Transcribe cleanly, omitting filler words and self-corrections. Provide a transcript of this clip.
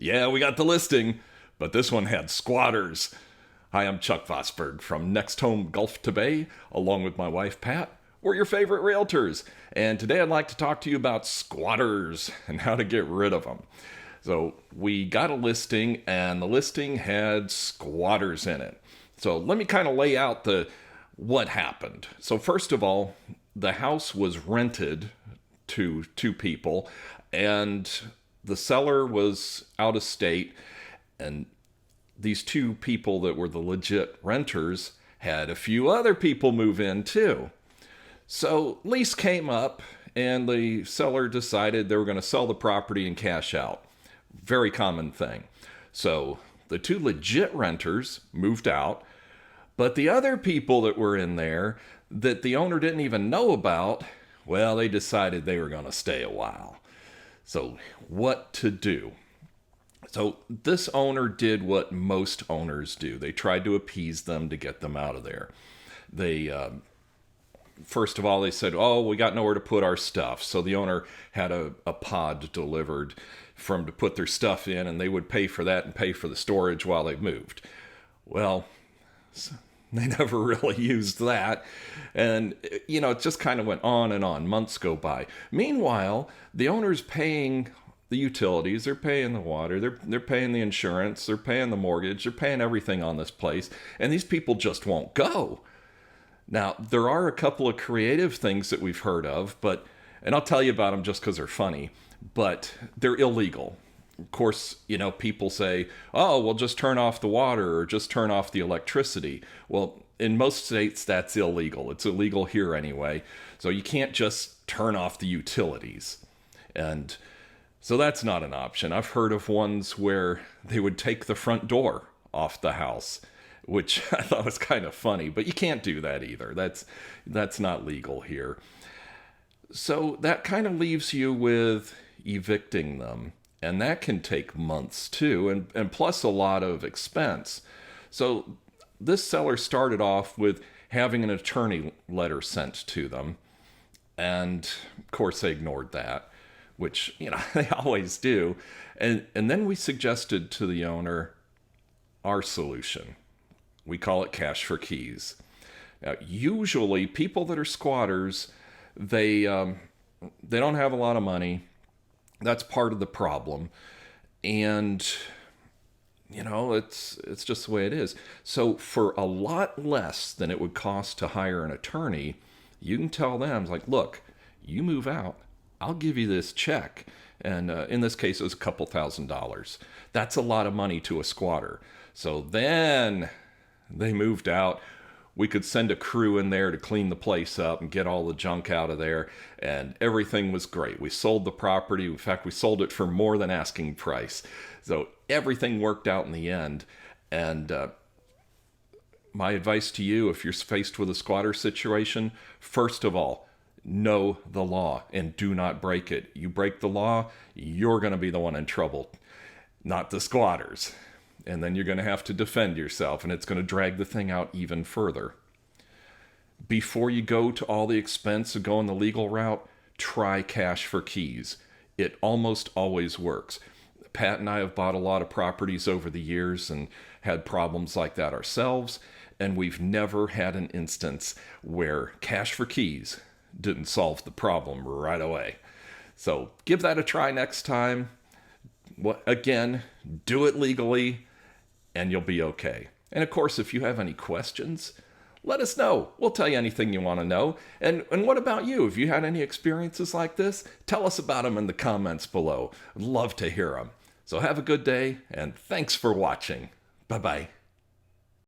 Yeah, we got the listing, but this one had squatters. Hi, I'm Chuck Vosberg from Next Home Gulf to Bay, along with my wife Pat. We're your favorite realtors, and today I'd like to talk to you about squatters and how to get rid of them. So we got a listing, and the listing had squatters in it. So let me kind of lay out what happened. So first of all, the house was rented to two people, and the seller was out of state, and these two people that were the legit renters had a few other people move in too. So lease came up, and the seller decided they were going to sell the property and cash out. Very common thing. So the two legit renters moved out, but the other people that were in there that the owner didn't even know about, well, they decided they were going to stay a while. So what to do? So this owner did what most owners do. They tried to appease them to get them out of there. They first of all, they said, oh, we got nowhere to put our stuff. So the owner had a pod delivered to put their stuff in, and they would pay for that and pay for the storage while they moved. Well, they never really used that. And, it just kind of went on and on. Months go by. Meanwhile, the owner's paying the utilities, they're paying the water, they're paying the insurance, they're paying the mortgage, they're paying everything on this place, and these people just won't go. Now, there are a couple of creative things that we've heard of, and I'll tell you about them just because they're funny, but they're illegal. Of course, people say, oh, well, just turn off the water or just turn off the electricity. Well, in most states, that's illegal. It's illegal here anyway. So you can't just turn off the utilities. And so that's not an option. I've heard of ones where they would take the front door off the house, which I thought was kind of funny, but you can't do that either. That's not legal here. So that kind of leaves you with evicting them, and that can take months too, and plus a lot of expense. So this seller started off with having an attorney letter sent to them, and of course they ignored that, which they always do. And then we suggested to the owner our solution. We call it cash for keys. Now, usually people that are squatters, they don't have a lot of money. That's part of the problem. And it's just the way it is. So for a lot less than it would cost to hire an attorney, you can tell them, like, look, you move out, I'll give you this check. And in this case, it was a couple $1,000s. That's a lot of money to a squatter. So then they moved out. We could send a crew in there to clean the place up and get all the junk out of there, and everything was great. We sold the property. In fact, we sold it for more than asking price. So everything worked out in the end. And my advice to you, if you're faced with a squatter situation, first of all, know the law and do not break it. You break the law, you're going to be the one in trouble, not the squatters. And then you're going to have to defend yourself, and it's going to drag the thing out even further. Before you go to all the expense of going the legal route, try cash for keys. It almost always works. Pat and I have bought a lot of properties over the years and had problems like that ourselves, and we've never had an instance where cash for keys didn't solve the problem right away. So give that a try next time. Again, do it legally, and you'll be okay. And of course, if you have any questions, let us know. We'll tell you anything you want to know. And what about you? Have you had any experiences like this? Tell us about them in the comments below. I'd love to hear them. So have a good day, and thanks for watching. Bye-bye.